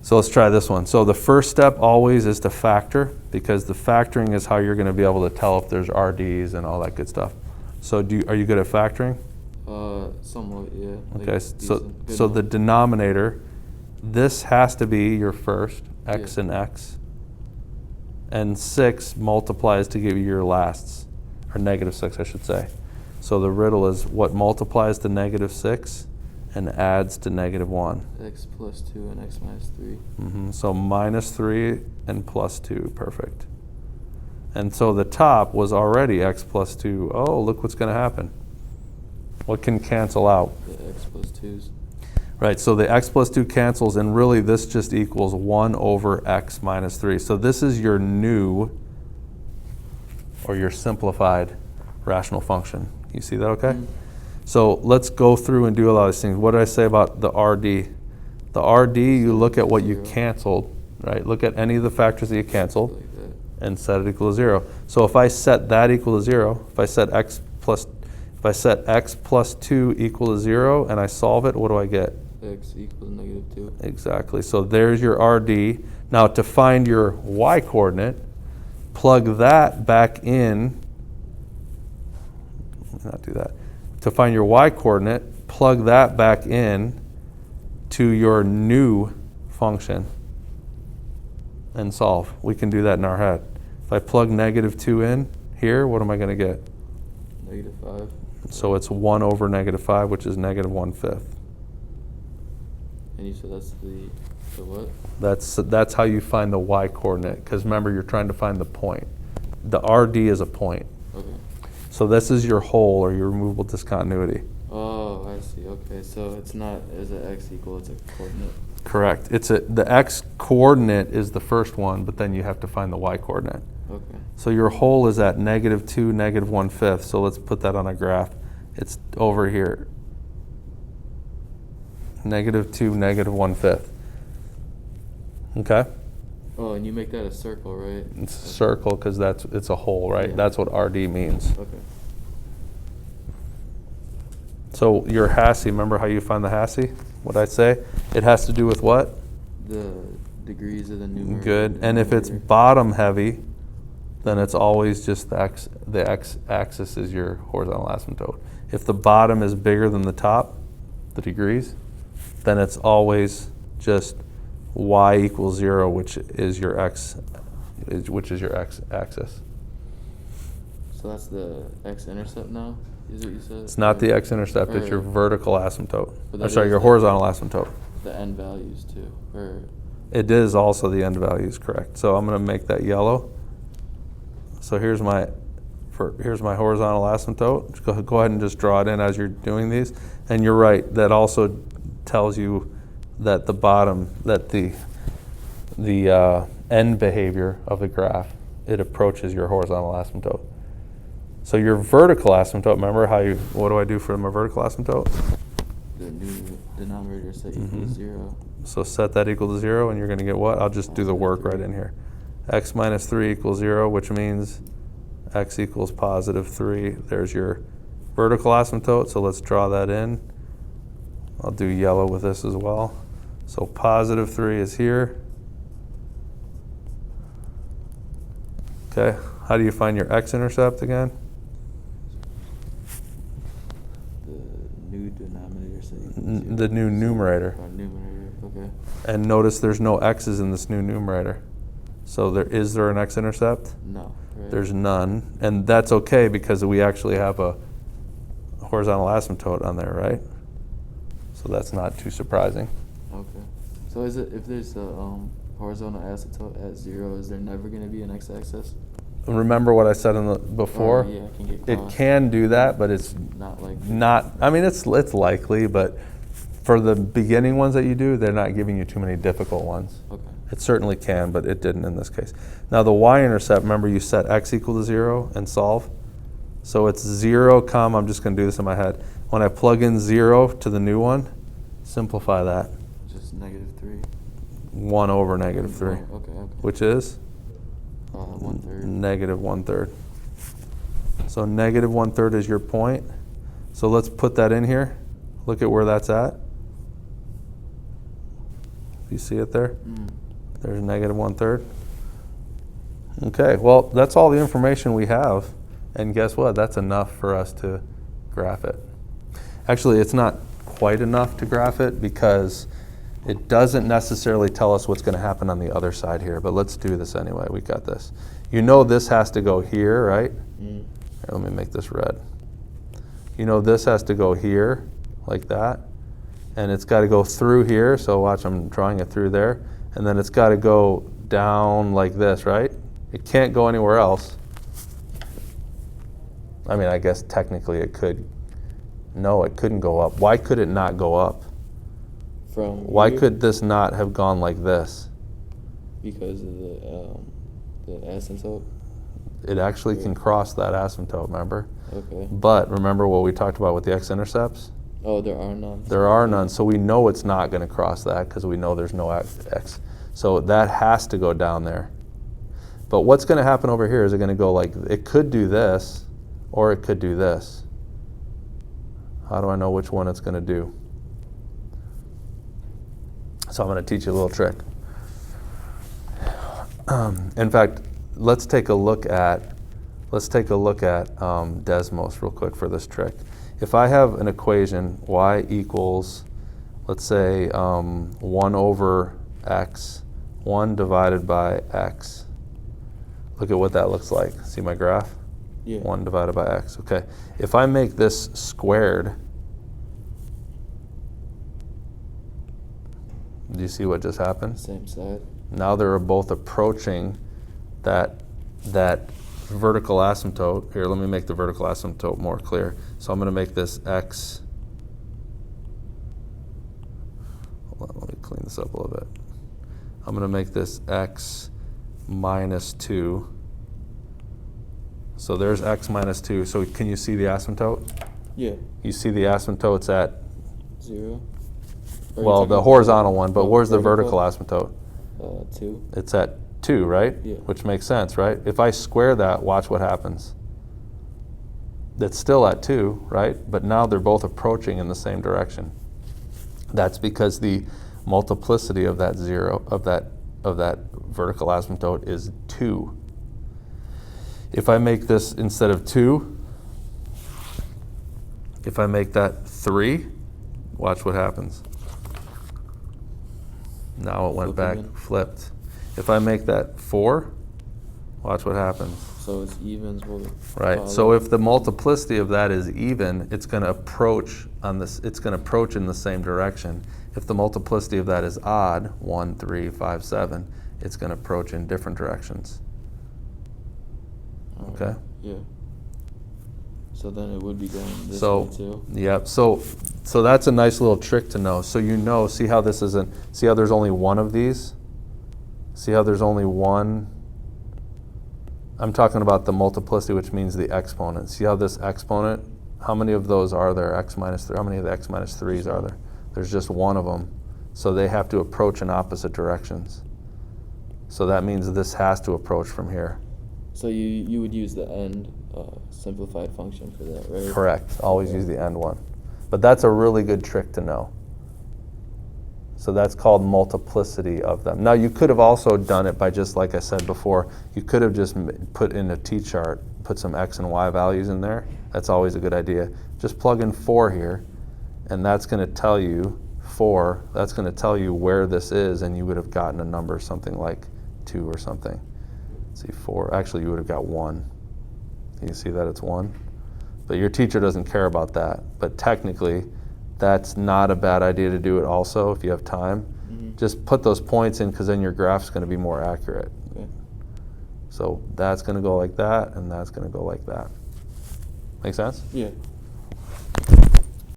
So let's try this one. So the first step always is to factor, because the factoring is how you're going to be able to tell if there's RDs and all that good stuff. So are you good at factoring? Somewhat, yeah. Okay, like so the denominator, this has to be your first, x and x, and 6 multiplies to give you your lasts, or -6 I should say. So the riddle is what multiplies to -6 and adds to -1. X plus 2 and x minus 3. So -3 and plus 2, perfect. And so the top was already x plus 2. Oh, look what's going to happen. What can cancel out? The x plus 2's. Right, so the x plus 2 cancels, and really this just equals 1 over x minus 3. So this is your new, or your simplified rational function. You see that okay? So let's go through and do a lot of these things. What did I say about the RD? The RD, you look at what you canceled, right? Look at any of the factors that you canceled and set it equal to 0. So if I set that equal to 0, if I set x plus 2 equal to 0 and I solve it, what do I get? X equals -2. Exactly. So there's your RD. Now to find your y coordinate, plug that back in. Let me not do that. To find your y coordinate, plug that back in to your new function and solve. We can do that in our head. If I plug -2 in here, what am I going to get? -5. So it's 1 over -5, which is -1/5. And you said that's the what? That's how you find the y coordinate, because remember, you're trying to find the point. The RD is a point. Okay. So this is your hole, or your removable discontinuity. Oh, I see. Okay, so it's not as an x equal, it's a coordinate. Correct. The x coordinate is the first one, but then you have to find the y coordinate. Okay. So your hole is at -2, -1/5. So let's put that on a graph. It's over here. -2, -1/5. Okay? Oh, and you make that a circle, right? It's a circle because it's a hole, right? Yeah. That's what RD means. Okay. So your Hasse, remember how you find the Hasse? What I say? It has to do with what? The degrees of the numerator. Good. And if it's bottom heavy, then it's always just the x-axis is your horizontal asymptote. If the bottom is bigger than the top, the degrees, then it's always just y equals 0, which is your x-axis. So that's the X-intercept now, is what you said? It's not the X-intercept, it's your vertical asymptote. But Your horizontal asymptote. The end values too, or? It is also the end values, correct. So I'm going to make that yellow. So here's my horizontal asymptote. Just go ahead and just draw it in as you're doing these. And you're right, that also tells you that the bottom, that the end behavior of the graph, it approaches your horizontal asymptote. So your vertical asymptote, remember what do I do for my vertical asymptote? The new denominator set equal to 0. So set that equal to 0, and you're going to get what? I'll just do the work right in here. X minus 3 equals 0, which means x equals +3. There's your vertical asymptote, so let's draw that in. I'll do yellow with this as well. So +3 is here. Okay, how do you find your x-intercept again? The new denominator set equal to 0. The new numerator. Numerator, okay. And notice there's no x's in this new numerator. So is there an x-intercept? No. Right. There's none. And that's okay because we actually have a horizontal asymptote on there, right? So that's not too surprising. Okay. So if there's a horizontal asymptote at 0, is there never going to be an x-axis? Remember what I said before? Yeah, it can get It crossed. can do that, but it's Not likely. I mean, it's likely, but for the beginning ones that you do, they're not giving you too many difficult ones. Okay. It certainly can, but it didn't in this case. Now the y-intercept, remember you set x equal to 0 and solve? So it's 0, comma, I'm just going to do this in my head. When I plug in 0 to the new one, simplify that. Just -3. 1 over -3. Okay. Which is? 1/3. -1/3. So -1/3 is your point. So let's put that in here. Look at where that's at. You see it there? Mm. There's negative 1/3. Okay, well, that's all the information we have. And guess what? That's enough for us to graph it. Actually, it's not quite enough to graph it because it doesn't necessarily tell us what's going to happen on the other side here. But let's do this anyway. We got this. You know this has to go here, right? Mm. Here, let me make this red. You know this has to go here, like that. And it's got to go through here. So watch, I'm drawing it through there. And then it's got to go down like this, right? It can't go anywhere else. I mean, I guess technically it could. No, it couldn't go up. Why could it not go up? From Why here, could this not have gone like this? because of the asymptote. It actually can cross that asymptote, remember? Okay. But remember what we talked about with the X-intercepts? Oh, there are none. There are none, so we know it's not going to cross that because we know there's no X. So that has to go down there. But what's going to happen over here is it going to go like, it could do this, or it could do this. How do I know which one it's going to do? So I'm going to teach you a little trick. In fact, let's take a look at Desmos real quick for this trick. If I have an equation, y equals, let's say 1 over x, 1 divided by x. Look at what that looks like. See my graph? Yeah. 1 divided by x. Okay. If I make this squared, do you see what just happened? Same side. Now they're both approaching that vertical asymptote. Here, let me make the vertical asymptote more clear. So I'm going to make this x. Hold on, let me clean this up a little bit. I'm going to make this x minus 2. So there's x minus 2. So can you see the asymptote? Yeah. You see the asymptote's at, 0. Or well, you're the talking horizontal one, but about where's the vertical asymptote? 2. It's at 2, right? Yeah. Which makes sense, right? If I square that, watch what happens. That's still at 2, right? But now they're both approaching in the same direction. That's because the multiplicity of that vertical asymptote is 2. If I make this instead of 2, if I make that 3, watch what happens. Now it went back, flipped. If I make that 4, watch what happens. So it's evens will Right. follow. So if the multiplicity of that is even, it's going to approach on this. It's going to approach in the same direction. If the multiplicity of that is odd, 1, 3, 5, 7, it's going to approach in different directions. Alright. Okay. Yeah. So then it would be going this So way too. yeah. So that's a nice little trick to know. So you know, see how this isn't. See how there's only one of these. See how there's only one. I'm talking about the multiplicity, which means the exponent. See how this exponent, how many of those are there? X minus 3, how many of the x minus 3s are there? There's just one of them. So they have to approach in opposite directions. So that means this has to approach from here. So you would use the end simplified function for that, right? Correct. Always Okay. use the end one. But that's a really good trick to know. So that's called multiplicity of them. Now you could have also done it by just, like I said before, you could have just put in a t-chart, put some x and y values in there. That's always a good idea. Just plug in 4 here, and that's going to tell you 4. That's going to tell you where this is, and you would have gotten a number something like 2 or something. Let's see, 4. Actually, you would have got 1. You see that it's 1? But your teacher doesn't care about that. But technically, that's not a bad idea to do it also if you have time. Mm-hmm. Just put those points in because then your graph's going to be more accurate. Okay. So that's going to go like that, and that's going to go like that. Make sense? Yeah.